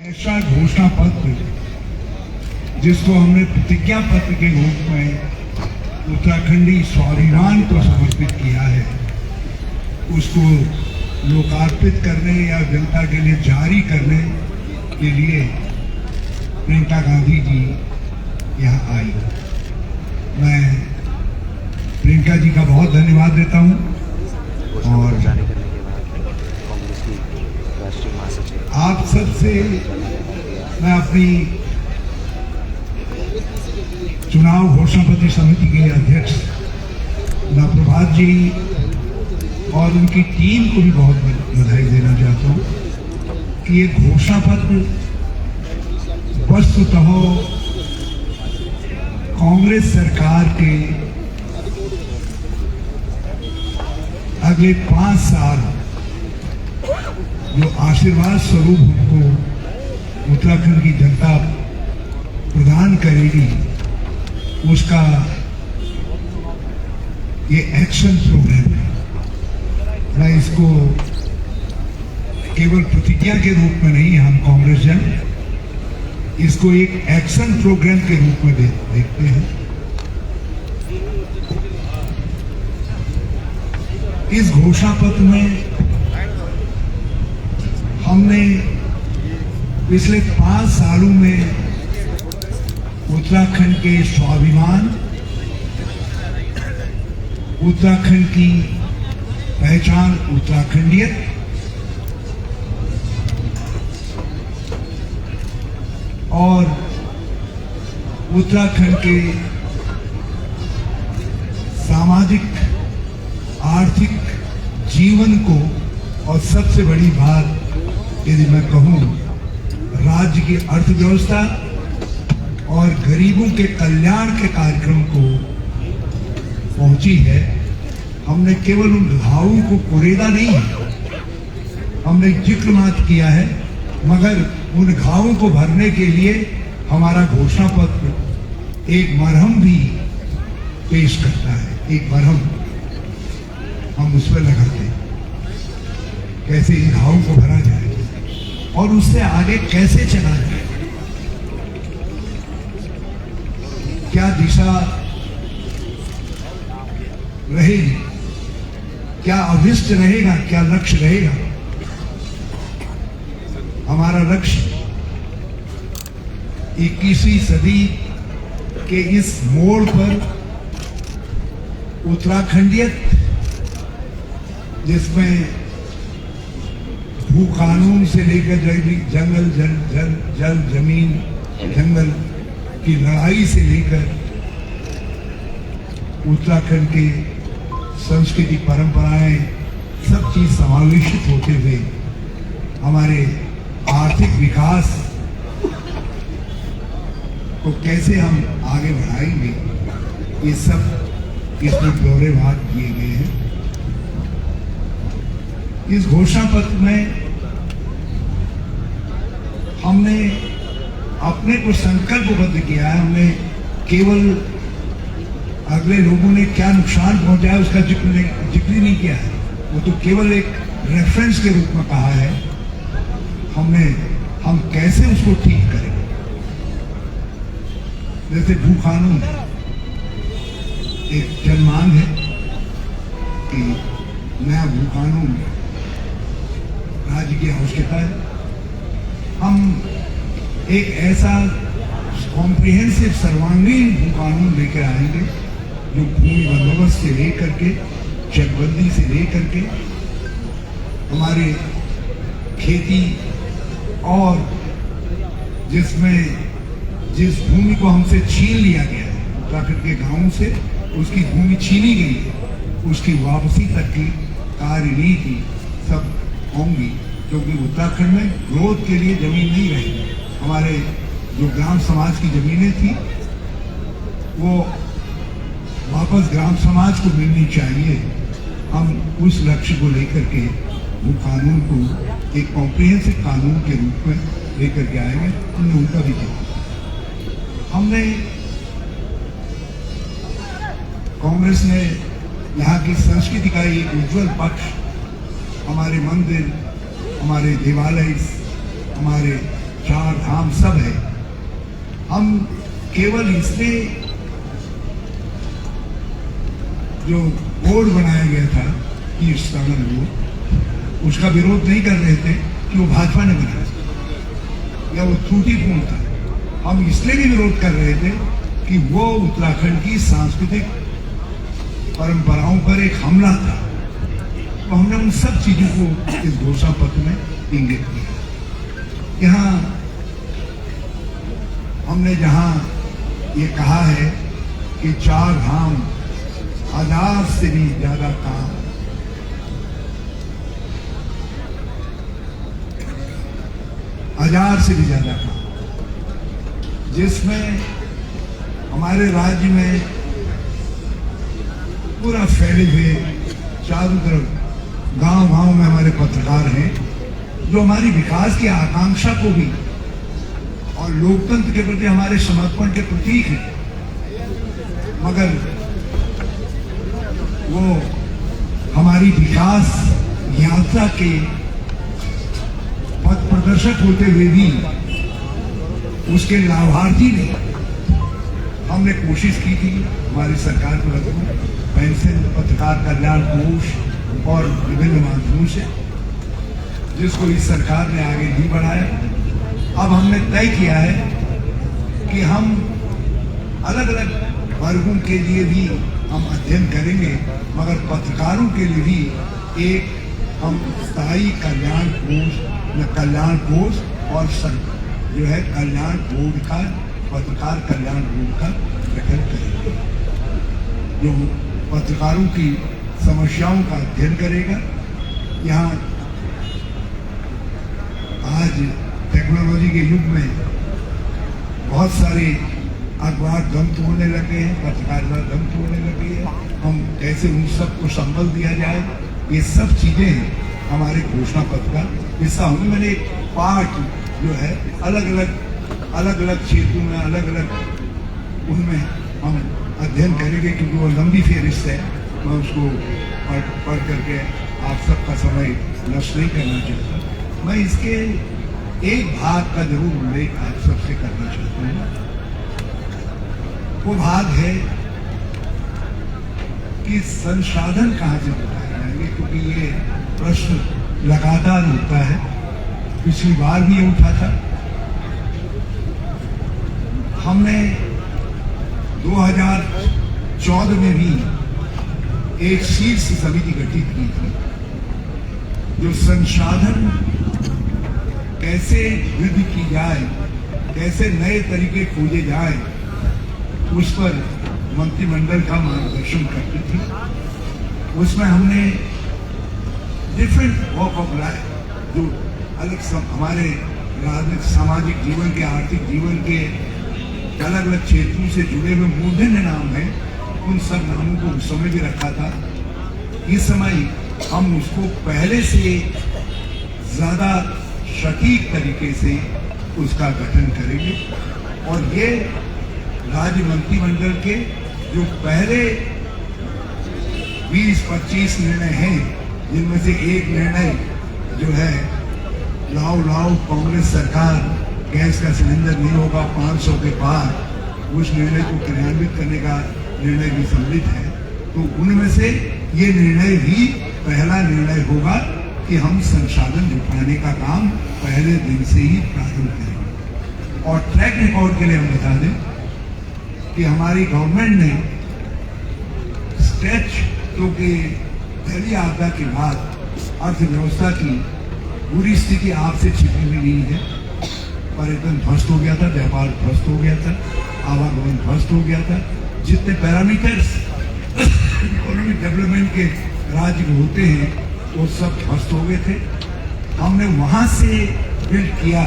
ऐसा घोषणा पत्र जिसको हमने प्रतिज्ञा पत्र के रूप में उत्तराखंडी स्वाभिमान को समर्पित किया है, उसको लोकार्पित करने या जनता के लिए जारी करने के लिए प्रियंका गांधी जी यहाँ आई। मैं प्रियंका जी का बहुत धन्यवाद देता हूँ और आप सबसे मैं अपनी चुनाव घोषणा पत्र समिति के अध्यक्ष प्रभात जी और उनकी टीम को भी बहुत बधाई देना चाहता हूँ कि ये घोषणा पत्र वस्तुतः कांग्रेस सरकार के अगले 5 साल जो आशीर्वाद स्वरूप हमको उत्तराखंड की जनता प्रदान करेगी, उसका ये एक्शन प्रोग्राम है। मैं इसको केवल प्रतिज्ञा के रूप में नहीं, हम कांग्रेस जन इसको एक एक्शन प्रोग्राम के रूप में देखते हैं। इस घोषणा पत्र में हमने पिछले 5 सालों में उत्तराखंड के स्वाभिमान, उत्तराखंड की पहचान, उत्तराखंडियत और उत्तराखंड के सामाजिक आर्थिक जीवन को, और सबसे बड़ी बात यदि मैं कहूं राज्य की अर्थव्यवस्था और गरीबों के कल्याण के कार्यक्रम को पहुंची है। हमने केवल उन घावों को कुरेदा नहीं, हमने जिक्र मात्र किया है, मगर उन घावों को भरने के लिए हमारा घोषणा पत्र एक मरहम भी पेश करता है। एक मरहम हम उस पर लगाते हैं, कैसे इन घावों को भरा जाए और उससे आगे कैसे चला जाए, क्या दिशा रहेगी, क्या अभिष्ट रहेगा, क्या लक्ष्य रहेगा। हमारा लक्ष्य 21वीं सदी के इस मोड़ पर उत्तराखंडियत, जिसमें भू कानून से लेकर जंगल जल जमीन जंगल की लड़ाई से लेकर उत्तराखंड के संस्कृति परंपराएं सब चीज समावेशित होते हुए हमारे आर्थिक विकास को कैसे हम आगे बढ़ाएंगे, ये सब इसमें ब्यौरेवार किए गए हैं। इस घोषणा पत्र में हमने अपने को संकल्पबद्ध किया है। हमने केवल अगले लोगों ने क्या नुकसान पहुंचाया उसका जिक्र नहीं किया है, वो तो केवल एक रेफरेंस के रूप में कहा है। हम कैसे उसको ठीक करेंगे। जैसे भू कानून एक जनमांग है कि नया भू कानून राज्य की आवश्यकता है। हम एक ऐसा कॉम्प्रिहेंसिव सर्वांगीण भू कानून लेकर आएंगे जो भूमि बंदोबस्त से लेकर के, चकबंदी से लेकर के, हमारे खेती और जिसमें जिस भूमि को हमसे छीन लिया गया है, उत्तराखंड के गांवों से उसकी भूमि छीनी गई है, उसकी वापसी तक की कार्यनीति सब होंगी, क्योंकि उत्तराखंड में ग्रोथ के लिए जमीन नहीं रहेगी। हमारे जो ग्राम समाज की जमीनें थी वो वापस ग्राम समाज को मिलनी चाहिए। हम उस लक्ष्य को लेकर के वो कानून को एक कॉम्प्रिहेंसिव कानून के रूप में लेकर के आएंगे। हमने उनका भी किया। हमने कांग्रेस ने यहाँ की संस्कृति का एक उज्जवल पक्ष, हमारे मंदिर, हमारे देवालय, हमारे चार धाम सब है। हम केवल इसलिए जो बोर्ड बनाया गया था कि स्ट्रगल बोर्ड, उसका विरोध नहीं कर रहे थे कि वो भाजपा ने बनाया या वो त्रुटिपूर्ण था। हम इसलिए भी विरोध कर रहे थे कि वो उत्तराखंड की सांस्कृतिक परंपराओं पर एक हमला था। तो हमने उन सब चीजों को इस घोषणा पत्र में इंगित किया। यहाँ हमने जहां ये कहा है कि चार धाम 1000 से भी ज्यादा काम, 1000 से भी ज्यादा काम, जिसमें हमारे राज्य में पूरा फैले हुए चारों तरफ गांव-गांव में हमारे पत्रकार हैं जो हमारी विकास की आकांक्षा को भी और लोकतंत्र के प्रति हमारे समर्पण के प्रतीक हैं। मगर वो हमारी विकास यात्रा के पथ प्रदर्शक होते हुए भी उसके लाभार्थी नहीं। हमने कोशिश की थी हमारी सरकार को पेंशन, पत्रकार कल्याण कोष और विभिन्न माध्यमों से, जिसको इस सरकार ने आगे नहीं बढ़ाया। अब हमने तय किया है कि हम अलग अलग वर्गों के लिए भी हम अध्ययन करेंगे, मगर पत्रकारों के लिए भी एक हम स्थायी कल्याण कोष और जो है कल्याण बोर्ड का, पत्रकार कल्याण बोर्ड का गठन करेंगे, जो पत्रकारों की समस्याओं का अध्ययन करेगा। यहाँ आज टेक्नोलॉजी के युग में बहुत सारे अखबार दम तोड़ने लगे हैं, पत्रकारिता दम तोड़ने लगी है। हम कैसे उन सबको संबल दिया जाए, ये सब चीजें हमारे घोषणा पत्र का हिस्सा होंगी। मैंने एक पार्ट जो है अलग अलग क्षेत्रों में अलग अलग उनमें हम अध्ययन करेंगे, क्योंकि वो लंबी फेरिस्त है। मैं उसको पढ़ करके आप सबका समय नष्ट नहीं करना चाहता। मैं इसके एक भाग का जरूर उल्लेख आप सबसे करना चाहता हूँ। वो भाग है कि संसाधन कहाँ से जुटाए जाएंगे, क्योंकि ये प्रश्न लगातार उठता है। पिछली बार भी ये उठा था। हमने 2014 में भी एक शीर्ष समिति गठित की थी, जो संसाधन कैसे वृद्धि की जाए, कैसे नए तरीके खोजे जाए, उस पर मंत्रिमंडल का मार्गदर्शन करती थी। उसमें हमने डिफरेंट वॉक ऑफ लाइफ, जो अलग हमारे राजनीतिक सामाजिक जीवन के, आर्थिक जीवन के अलग अलग क्षेत्रों से जुड़े हुए मूर्धन्य नाम हैं, उन सब नामों को उस समय भी रखा था। इस समय हम उसको पहले से ज्यादा सटीक तरीके से उसका गठन करेंगे। और ये राज्य मंत्रिमंडल के जो पहले 20-25 निर्णय हैं, जिनमें से एक निर्णय जो है लाओ कांग्रेस सरकार गैस का सिलेंडर नहीं होगा 500 के पार, उस निर्णय को क्रियान्वित करने का निर्णय भी सम्मिलित है। तो उनमें से ये निर्णय भी पहला निर्णय होगा कि हम संसाधन जुटाने का काम पहले दिन से ही प्रारंभ करेंगे। और ट्रैक रिकॉर्ड के लिए हम बता दें कि हमारी गवर्नमेंट ने स्ट्रेच, क्योंकि पहली आपदा के बाद अर्थव्यवस्था की बुरी स्थिति आपसे छिपी हुई नहीं है। पर्यटन ध्वस्त हो गया था, व्यापार ध्वस्त हो गया था, आवागमन ध्वस्त हो गया था। जितने पैरामीटर्स इकोनॉमिक डेवलपमेंट के राज्य में होते हैं वो सब ध्वस्त हो गए थे। हमने वहां से बिल्ड किया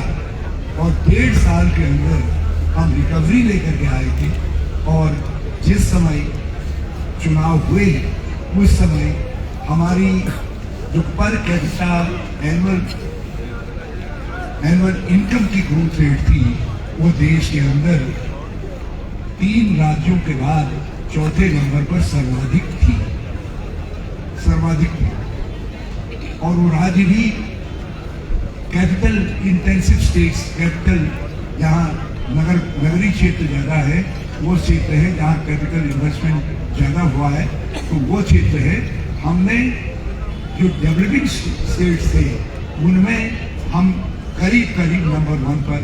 और 1.5 साल के अंदर हम रिकवरी लेकर के आए थे। और जिस समय चुनाव हुए उस समय हमारी जो पर कैपिटा एनुअल इनकम की ग्रोथ रेट थी, वो देश के अंदर 3 राज्यों के बाद चौथे नंबर पर सर्वाधिक थी। और वो राज्य भी कैपिटल इंटेंसिव स्टेट्स, कैपिटल जहाँ नगरीय क्षेत्र ज़्यादा है वो क्षेत्र है जहाँ कैपिटल इन्वेस्टमेंट ज़्यादा हुआ है, तो वो क्षेत्र है। हमने जो डेवलपिंग स्टेट्स थे उनमें हम करीब नंबर 1 पर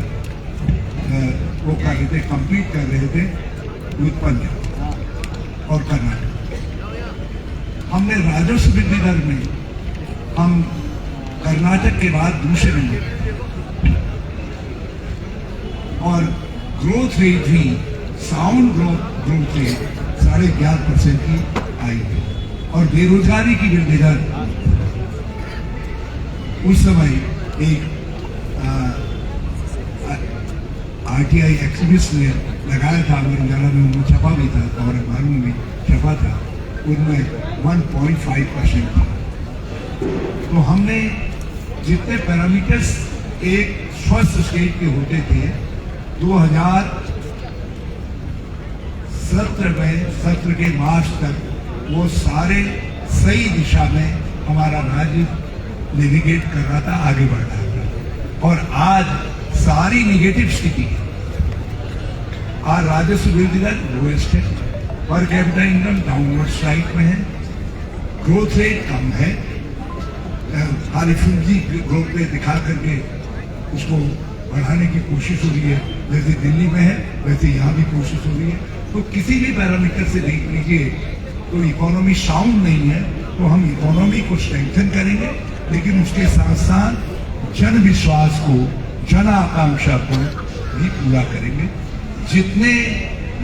वो कर रहे थे, कंप्लीट कर रहे थे विद पंजाब और कर्नाटक। हमने राजस्व वृद्धि दर में हम कर्नाटक के बाद दूसरे नंबर और ग्रोथ रेट भी साउंड ग्रोथ रेट 11.5% की आई है। और बेरोजगारी की वृद्धि दर उस समय एक आरटीआई एक्टिविस्ट ने लगाया था, अमर उजाला में उन्होंने छपा भी था और अखबारों में छपा था, उनमें 1.5% था। तो हमने जितने पैरामीटर्स एक स्वस्थ स्टेट के होते थे 2017 के मार्च तक वो सारे सही दिशा में हमारा राज्य नेविगेट कर रहा था, आगे बढ़ रहा था। और आज सारी निगेटिव स्थिति, आज राजस्व वृद्धि दर लोएस्ट है, पर कैपिटल इनकम डाउनवर्ड स्लाइड में है, ग्रोथ रेट कम है, खाली फूजी ग्रोथ रेट दिखा करके उसको बढ़ाने की कोशिश हो रही है। जैसे दिल्ली में है वैसे यहाँ भी कोशिश हो रही है। तो किसी भी पैरामीटर से देख लीजिए तो इकोनॉमी साउंड नहीं है, तो हम इकोनॉमी को स्ट्रेंथन करेंगे, लेकिन उसके साथ साथ जन विश्वास को, जन आकांक्षा को भी पूरा करेंगे। जितने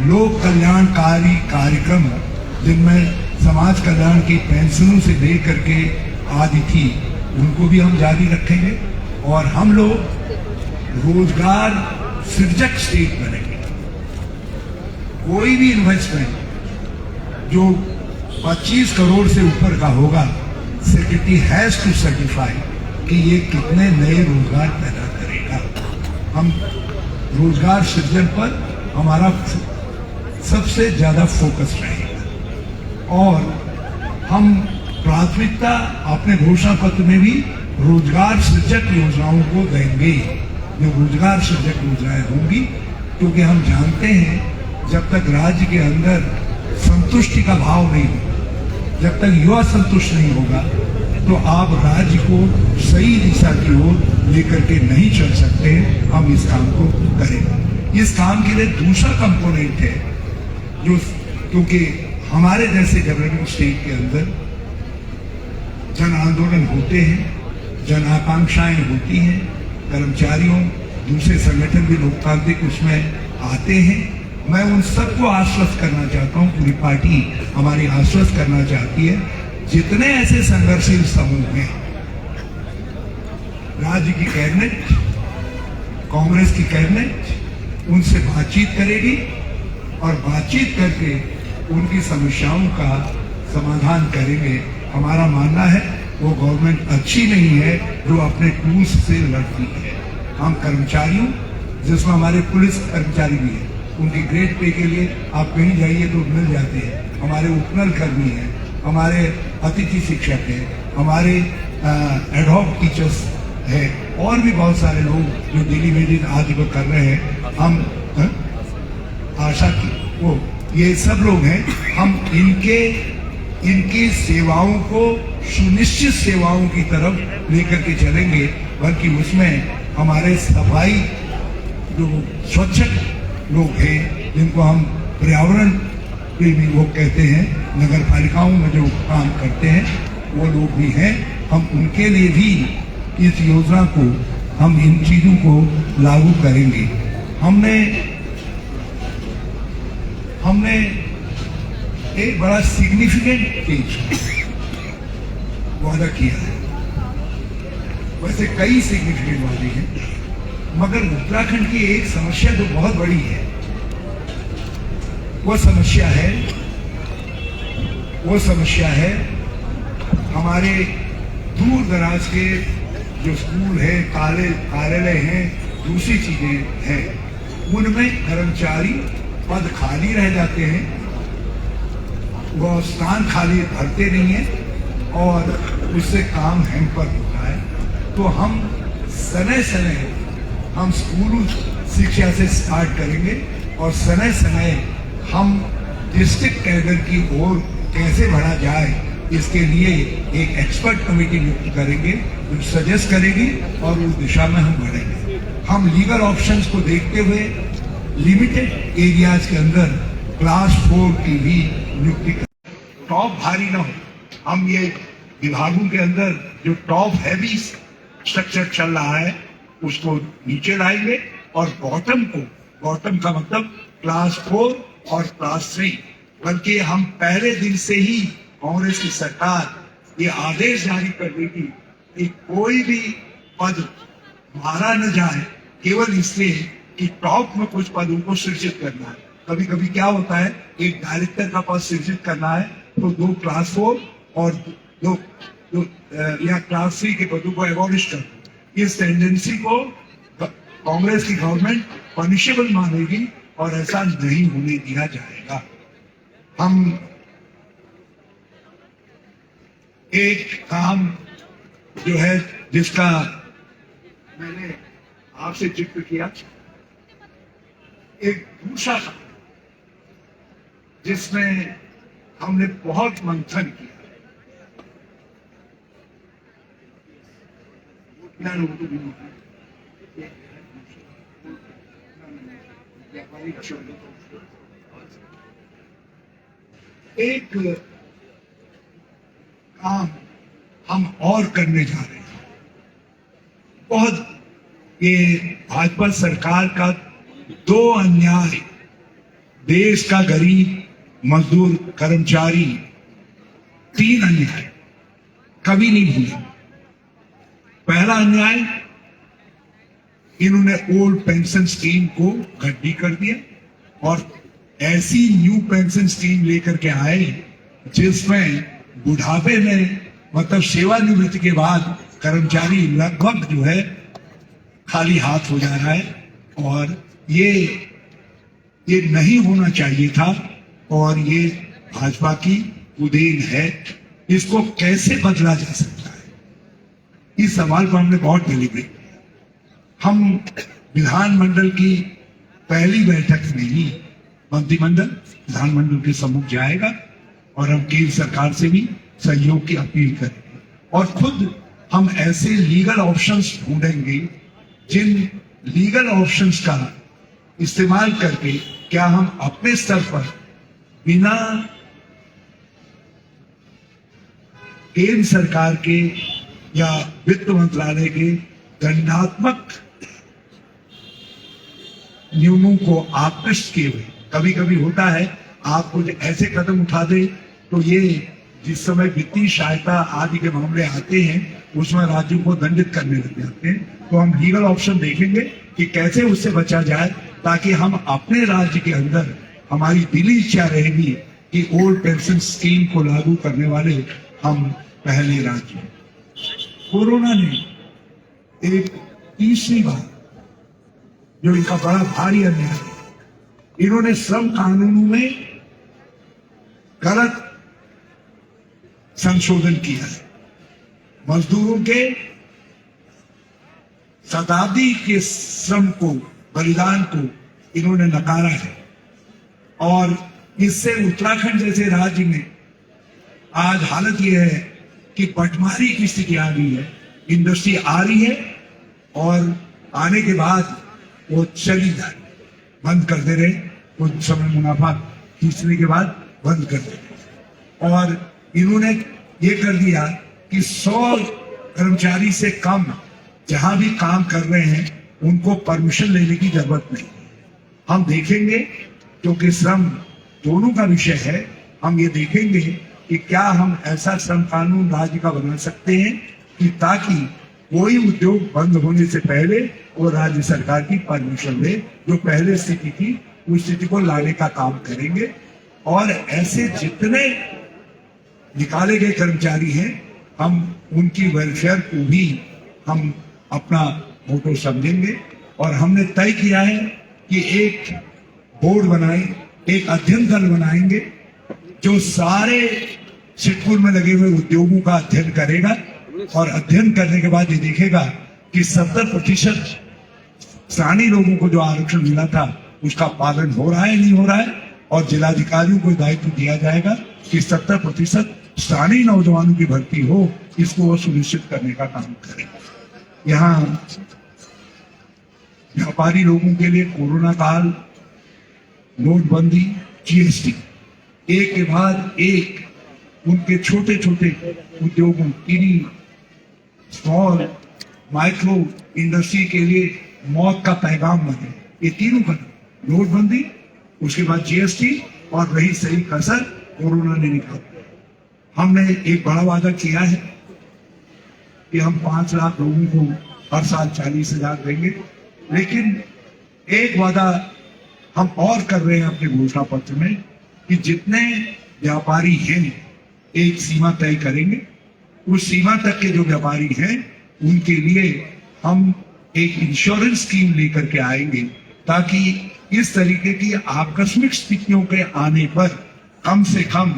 लोक कल्याणकारी कार्यक्रम जिनमें समाज कल्याण की पेंशनों से लेकर के आदि थी उनको भी हम जारी रखेंगे और हम लोग रोजगार सृजक स्टेट बनेंगे। कोई भी इन्वेस्टमेंट जो 25 करोड़ से ऊपर का होगा, सेक्रेटरी हैज टू सर्टिफाई कि ये कितने नए रोजगार पैदा करेगा। हम रोजगार सृजन पर हमारा सबसे ज्यादा फोकस रहेगा और हम प्राथमिकता अपने घोषणा पत्र में भी रोजगार सृजक योजनाओं को देंगे। जो रोजगार सृजक योजनाएं होंगी, क्योंकि हम जानते हैं जब तक राज्य के अंदर संतुष्टि का भाव नहीं होगा, जब तक युवा संतुष्ट नहीं होगा, तो आप राज्य को सही दिशा की ओर लेकर के नहीं चल सकते। हम इस काम को करेंगे। इस काम के लिए दूसरा कंपोनेंट है जो, क्योंकि हमारे जैसे डेवलपिंग स्टेट के अंदर जन आंदोलन होते हैं, जन आकांक्षाएं होती हैं, कर्मचारियों दूसरे संगठन भी लोकतांत्रिक उसमें आते हैं। मैं उन सबको आश्वस्त करना चाहता हूं, पूरी पार्टी हमारी आश्वस्त करना चाहती है, जितने ऐसे संघर्षशील समूह हैं, राज्य की कैबिनेट, कांग्रेस की कैबिनेट उनसे बातचीत करेगी और बातचीत करके उनकी समस्याओं का समाधान करेंगे। हमारा मानना है वो गवर्नमेंट अच्छी नहीं है जो अपने टूल्स से लड़ती है। हम कर्मचारियों, जिसमें हमारे पुलिस कर्मचारी भी हैं, उनकी ग्रेड पे के लिए आप कहीं जाइए तो मिल जाते हैं। हमारे उपनल कर्मी हैं, हमारे अतिथि शिक्षक हैं, हमारे एडहॉक टीचर्स हैं और भी बहुत सारे लोग जो डेली वेजेस आदि को कर रहे हैं। हम आशा की वो ये सब लोग हैं। हम इनकी सेवाओं को सुनिश्चित सेवाओं की तरफ लेकर के चलेंगे, बल्कि उसमें हमारे सफाई जो स्वच्छक लोग हैं, जिनको हम पर्यावरण प्रेमी लोग कहते हैं, नगर पालिकाओं में जो काम करते हैं वो लोग भी हैं। हम उनके लिए भी इस योजना को, हम इन चीजों को लागू करेंगे। हमने एक बड़ा सिग्निफिकेंट चीज वादा किया है। वैसे कई सिग्निफिकेंट वादे हैं, मगर उत्तराखंड की एक समस्या जो बहुत बड़ी है, वो समस्या है हमारे दूर दराज के जो स्कूल है, कार्यालय हैं, दूसरी चीजें हैं, उनमें कर्मचारी पद खाली रह जाते हैं, वो स्थान खाली भरते नहीं है और उससे काम हैम्पर होता है। तो हम समय समय हम स्कूल शिक्षा से स्टार्ट करेंगे और समय समय हम डिस्ट्रिक्ट कैडर की ओर कैसे बढ़ा जाए इसके लिए एक एक्सपर्ट कमेटी नियुक्त करेंगे जो सजेस्ट करेगी और उस दिशा में हम बढ़ेंगे। हम लीगल ऑप्शंस को देखते हुए लिमिटेड एरियाज के अंदर क्लास 4 की भी नियुक्ति करेंगे। टॉप भारी ना हो। हम ये विभागों के अंदर जो टॉप हैवी स्ट्रक्चर चल रहा है उसको नीचे लाएंगे और बॉटम का मतलब क्लास 4 और क्लास 3, बल्कि हम पहले दिन से ही कांग्रेस की सरकार ये आदेश जारी कर देगी कि कोई भी पद मारा न जाए केवल इसलिए कि टॉप में कुछ पदों को सृजित करना है। कभी कभी क्या होता है, एक डायरेक्टर का पद सृजित करना है तो 2 क्लास 4 और दो या क्लास 3 के पदों को एबॉलिश कर दो। इस टेंडेंसी को कांग्रेस की गवर्नमेंट पनिशेबल मानेगी और ऐसा नहीं होने दिया जाएगा। हम एक काम जो है जिसका मैंने आपसे जिक्र किया, एक दूसरा काम जिसमें हमने बहुत मंथन किया, एक काम हम और करने जा रहे हैं। बहुत ये भाजपा सरकार का 2 अन्याय देश का गरीब मजदूर कर्मचारी 3 अन्याय कभी नहीं भूले। पहला अन्याय, इन्होंने ओल्ड पेंशन स्कीम को गड्डी कर दिया और ऐसी न्यू पेंशन स्कीम लेकर के आए जिसमें बुढ़ापे में मतलब सेवानिवृत्ति के बाद कर्मचारी लगभग जो है खाली हाथ हो जा रहा है और ये नहीं होना चाहिए था और ये भाजपा की उदेन है। इसको कैसे बदला जा सकता है, इस सवाल पर हमने बहुत डिलीवरेट किया। हम विधानमंडल की पहली बैठक में ही मंत्रिमंडल विधानमंडल के सम्मुख जाएगा और हम केंद्र सरकार से भी सहयोग की अपील करेंगे और खुद हम ऐसे लीगल ऑप्शंस ढूंढेंगे जिन लीगल ऑप्शंस का इस्तेमाल करके क्या हम अपने स्तर पर बिना केंद्र सरकार के या वित्त मंत्रालय के दंडात्मक नियमों को आकृष्ट किए हुए, कभी कभी होता है आप कुछ ऐसे कदम उठा दे तो ये जिस समय वित्तीय सहायता आदि के मामले आते हैं उसमें राज्यों को दंडित करने लग जाते हैं। तो हम लीगल ऑप्शन देखेंगे कि कैसे उससे बचा जाए ताकि हम अपने राज्य के अंदर, हमारी दिली इच्छा रहेगी कि ओल्ड पेंशन स्कीम को लागू करने वाले हम पहले राज्य हैं। कोरोना ने एक तीसरी बार जो इनका बड़ा भारी अन्याय है, इन्होंने श्रम कानूनों में गलत संशोधन किया है। मजदूरों के शताब्दी के श्रम को, बलिदान को इन्होंने नकारा है और इससे उत्तराखंड जैसे राज्य में आज हालत यह है कि पटमारी की स्थिति आ गई है। इंडस्ट्री आ रही है और आने के बाद वो चली जाए, बंद कर दे रहे, कुछ समय मुनाफा खींचने के बाद बंद कर दे रहे। और इन्होंने ये कर दिया कि 100 कर्मचारी से कम जहां भी काम कर रहे हैं उनको परमिशन लेने की जरूरत नहीं। हम देखेंगे, क्योंकि श्रम दोनों का विषय है, हम ये देखेंगे कि क्या हम ऐसा श्रम कानून राज्य का बना सकते हैं कि ताकि कोई उद्योग बंद होने से पहले वो राज्य सरकार की परमिशन ले, जो पहले स्थिति थी उस स्थिति को लाने का काम करेंगे। और ऐसे जितने निकाले गए कर्मचारी हैं हम उनकी वेलफेयर को भी हम अपना मोटो समझेंगे और हमने तय किया है कि एक बोर्ड बनाए, एक अध्ययन दल बनाएंगे जो सारे सिडकुल में लगे हुए उद्योगों का अध्ययन करेगा और अध्ययन करने के बाद ये देखेगा कि 70% स्थानीय लोगों को जो आरक्षण मिला था उसका पालन हो रहा है नहीं हो रहा है, और जिलाधिकारियों को दायित्व दिया जाएगा कि 70% स्थानीय नौजवानों की भर्ती हो, इसको वो सुनिश्चित करने का काम करें। यहाँ व्यापारी लोगों के लिए कोरोना काल, नोटबंदी, जीएसटी, एक के बाद एक उनके छोटे छोटे उद्योगों, स्मॉल माइक्रो इंडस्ट्री के लिए मौत का पैगाम बने। ये तीनों कदम, नोटबंदी, उसके बाद जीएसटी और रही सही कसर कोरोना ने निकाला। हमने एक बड़ा वादा किया है कि हम 5 लाख लोगों को हर साल 40,000 देंगे, लेकिन एक वादा हम और कर रहे हैं अपने घोषणा पत्र में कि जितने व्यापारी हैं एक सीमा तय करेंगे, उस सीमा तक के जो व्यापारी हैं उनके लिए हम एक इंश्योरेंस स्कीम लेकर के आएंगे, ताकि इस तरीके की आकस्मिक स्थितियों के आने पर कम से कम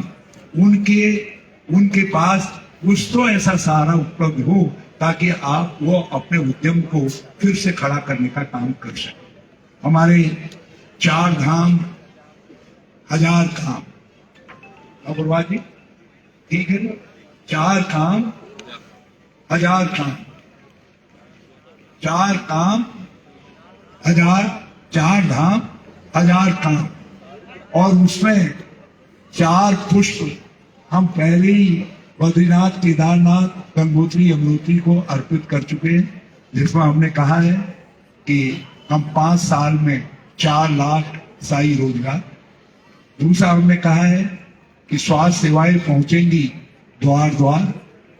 उनके पास कुछ तो ऐसा सहारा उपलब्ध हो ताकि आप वो अपने उद्यम को फिर से खड़ा करने का काम कर सकें। हमारे 4 धाम 1000 काम, अग्रवाल जी ठीक है ना, 4 काम 1000 काम, 4 काम 1000, 4 धाम 1000 काम, और उसमें 4 पुष्प हम पहले ही बद्रीनाथ, केदारनाथ, गंगोत्री, यमुनोत्री को अर्पित कर चुके हैं, जिसमें हमने कहा है कि हम 5 साल में 4 लाख स्थायी रोजगार। दूसरा हमने कहा है कि स्वास्थ्य सेवाएं पहुंचेंगी द्वार द्वार।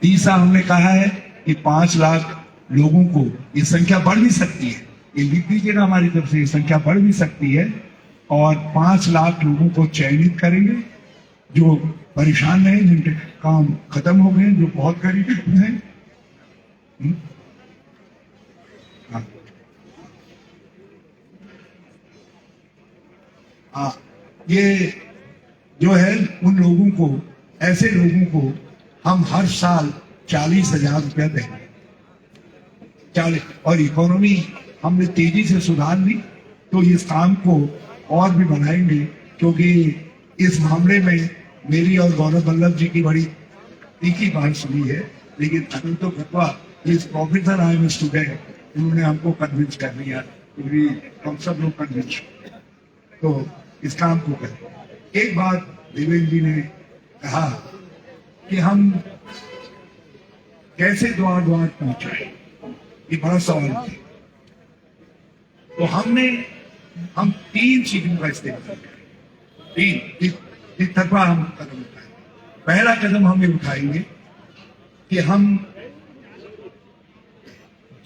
तीसरा हमने कहा है कि 5 लाख लोगों को, ये संख्या बढ़ भी सकती है, ये लिख दीजिएगा हमारी तरफ से, ये संख्या बढ़ भी सकती है, और 5 लाख लोगों को चयनित करेंगे जो परेशान हैं, जिनके काम खत्म हो गए, जो बहुत गरीब हैं। ये जो है उन लोगों को, ऐसे लोगों को हम हर साल 40,000 रुपया देंगे। 40, और इकोनॉमी हमने तेजी से सुधार ली, तो इस काम को और भी बढ़ाएंगे, क्योंकि इस मामले में मेरी और गौरव वल्लभ जी की बड़ी तीखी बात सुनी है, लेकिन अनिल तो खतवा इस प्रोफेसर, आई एम स्टूडेंट, उन्होंने हमको कन्विंस कर लिया, क्योंकि हम सब लोग कन्विंस, तो इस काम को करें। एक बात देवेंद्र जी ने कहा कि हम कैसे द्वार द्वार पहुंचाए, ये बड़ा सवाल है। तो हम 3 चीजों का इस्तेमाल करें, 3 तरफा हम कदम उठाएंगे। पहला कदम हम ये उठाएंगे कि हम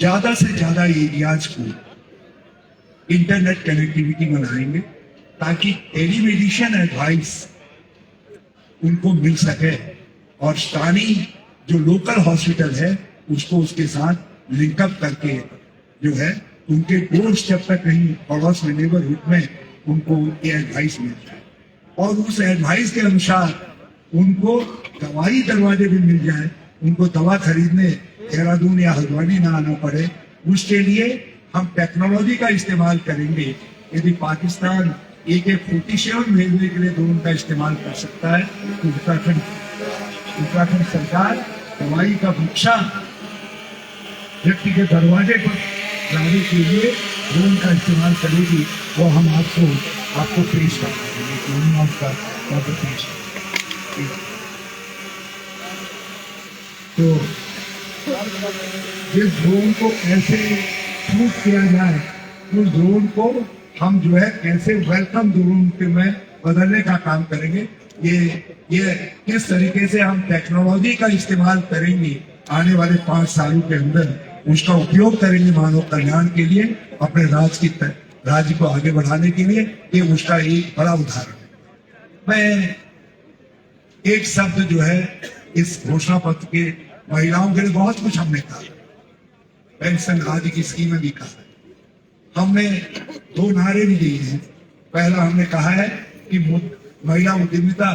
ज्यादा से ज्यादा एरियाज को इंटरनेट कनेक्टिविटी बनाएंगे, ताकि टेलीमेडिसिन एडवाइस उनको मिल सके, और स्थानीय जो लोकल हॉस्पिटल है उसको उसके साथ लिंकअप करके जो है उनके डोर स्टेप तक कहीं पड़ोस में, नेबरहुड में उनको ये एडवाइस मिल जाए, और उस एडवाइस के अनुसार उनको दवाई दरवाजे भी मिल जाए, उनको दवा खरीदने देहरादून या हल्द्वानी ना आना पड़े। उसके लिए हम टेक्नोलॉजी का इस्तेमाल करेंगे। यदि पाकिस्तान AK-47 भेजने के लिए ड्रोन का इस्तेमाल कर सकता है, तो उत्तराखंड सरकार दवाई का बक्सा व्यक्ति के दरवाजे पर लाने के लिए ड्रोन का इस्तेमाल करेगी। वो हम आपको पेश करेंगे, तो जिस ड्रोन को कैसे शूट किया जाए, उस ड्रोन को हम जो है कैसे वेलकम ड्रोन में बदलने का काम करेंगे। ये किस तरीके से हम टेक्नोलॉजी का इस्तेमाल करेंगे आने वाले 5 सालों के अंदर, उसका उपयोग करेंगे मानव कल्याण के लिए, अपने राज्य को आगे बढ़ाने के लिए, ये उसका एक बड़ा उदाहरण है। मैं एक शब्द जो है इस घोषणा पत्र के, महिलाओं के लिए बहुत कुछ हमने कहा, पेंशन आदि की स्कीमें भी कहा, हमने 2 नारे भी दिए हैं। पहला हमने कहा है कि महिला उद्यमिता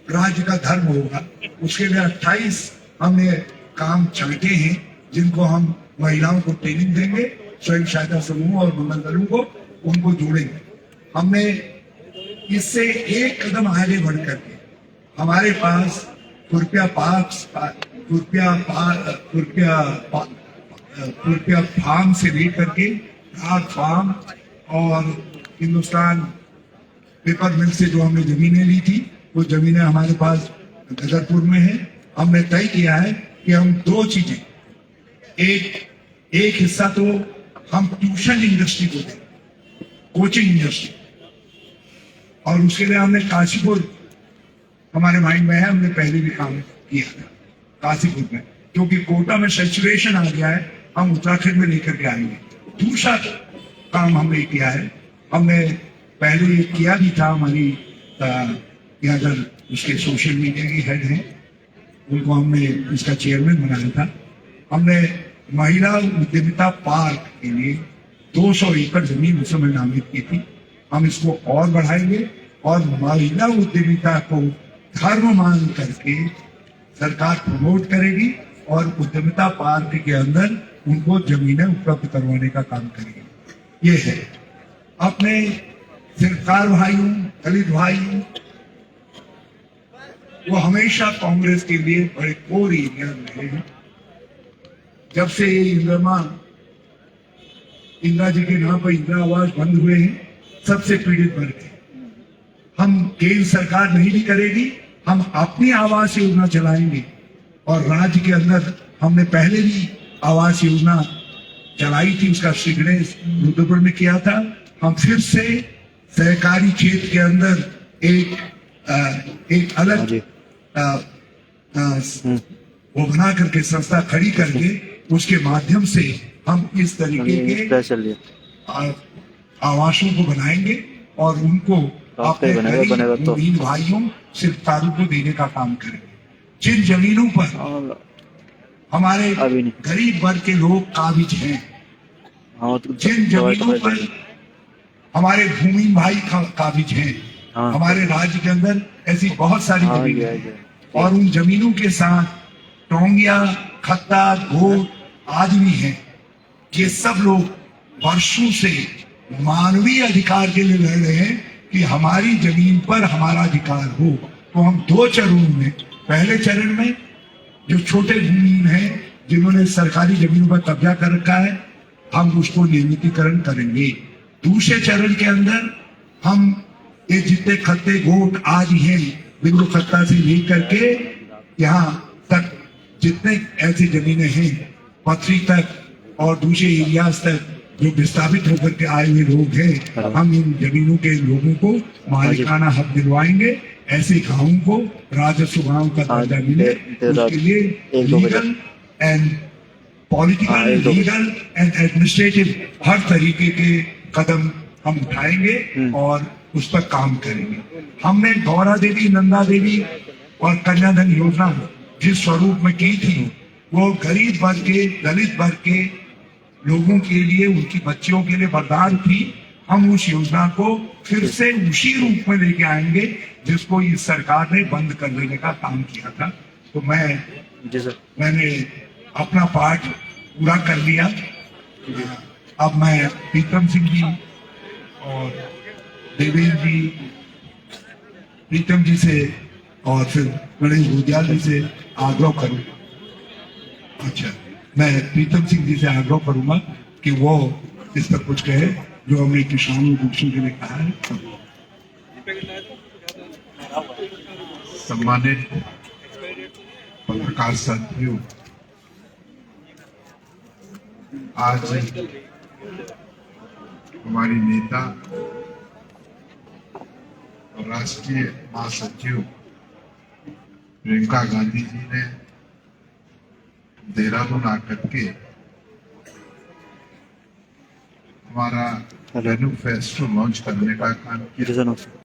राज्य का धर्म होगा, उसके लिए 28 हमने काम छांटे हैं, जिनको हम महिलाओं को ट्रेनिंग देंगे, स्वयं सहायता समूह और मंगल दलों को उनको जोड़ेंगे। हमने इससे एक कदम आगे बढ़ करके हमारे पास खुरपिया फार्म से लेकर के राग फार्म और हिंदुस्तान पेपर मिल से जो हमने जमीनें ली थी, वो जमीनें हमारे पास गदरपुर में है। हमने तय किया है कि हम दो चीजें, एक हिस्सा तो हम ट्यूशन इंडस्ट्री को दें, कोचिंग इंडस्ट्री, और उसके लिए हमने काशीपुर हमारे माइंड में है, हमने पहले भी काम किया था काशीपुर में, क्योंकि कोटा में सैचुरेशन आ गया है, हम उत्तराखंड में लेकर के आएंगे। दूसरा काम हमने किया है, हमने पहले किया भी था, हमारी यहाँ अगर उसके सोशल मीडिया की हेड हैं, उनको हमने इसका चेयरमैन बनाया था। हमने महिला उद्यमिता पार्क के लिए 200 एकड़ जमीन उस समय नामित की थी। हम इसको और बढ़ाएंगे और महिला उद्यमिता को धर्म मान करके सरकार प्रमोट करेगी और उद्यमिता पार्क के अंदर उनको जमीनें उपलब्ध करवाने का काम करेगी। ये है अपने सरकार भाइयों, दलित भाइयों, वो हमेशा कांग्रेस के लिए बड़े कोर एरिया रहे हैं। जब से ये इंदिरा जी के नाम पर इंदिरा आवास बंद हुए हैं, सबसे पीड़ित वर्ग है। हम केंद्र सरकार नहीं भी करेगी, हम अपनी आवास योजना चलाएंगे और राज्य के अंदर हमने पहले भी आवास योजना चलाई थी, उसका सिग्नेस रुद्रपुर में किया था। हम फिर से सहकारी क्षेत्र के अंदर एक अलग वो बना करके संस्था खड़ी करके उसके माध्यम से हम इस तरीके के आवासों को बनाएंगे और उनको अपने गरीब भाइयों सिर्फ को देने का काम करेंगे। जिन जमीनों पर हमारे गरीब वर्ग के लोग काबिज हैं, जिन जमीनों पर हमारे भूमि भाई काबिज हैं, हमारे राज्य के अंदर ऐसी बहुत सारी जमीनें हैं और उन जमीनों के साथ टोंगिया, खत्ता, घोट आदि भी हैं। ये सब लोग वर्षों से मानवीय अधिकार के लिए लड़ रहे हैं कि हमारी जमीन पर हमारा अधिकार हो। तो हम दो चरणों में, पहले चरण में जो छोटे भूमिहीन हैं जिन्होंने सरकारी जमीनों पर कब्जा कर रखा है, हम उसको नियमितीकरण करेंगे। दूसरे चरण के अंदर हम ये जितने खत्ते घोट आदि हैं, बिंदु खत्ता से लेकर के यहाँ तक जितने ऐसी जमीनें हैं, पथरी तक और दूसरे एरियाज तक जो विस्थापित होकर के आए हुए लोग हैं, हम इन जमीनों के लोगों को मालिकाना हक दिलवाएंगे। ऐसे गाँवों को राजस्व गाँव का दर्जा मिले, उसके लिए legal and political, legal and administrative हर तरीके के कदम हम उठाएंगे और उस पर काम करेंगे। हमने गौरा देवी, नंदा देवी और कन्याधन योजना जिस स्वरूप में की थी, वो गरीब वर्ग के, दलित वर्ग के लोगों के लिए, उनकी बच्चियों के लिए वरदान थी। हम उस योजना को फिर से उसी रूप में लेके आएंगे जिसको इस सरकार ने बंद कर देने का काम किया था। तो मैंने अपना पार्ट पूरा कर लिया। अब मैं प्रीतम सिंह जी और देवेंद्र जी, प्रीतम जी से और फिर गणेश भूदियाल जी से आग्रह करूं। अच्छा, मैं प्रीतम सिंह जी से आग्रह करूंगा कि वो इस पर कुछ कहे जो हमने किसानों दुखों के लिए कहा है। सम्मानित पत्रकार साथियों, आज हमारी नेता और राष्ट्रीय महासचिव प्रियंका गांधी जी ने देहरादून आकर के हमारा मैनिफेस्टो लॉन्च करने का काम किया।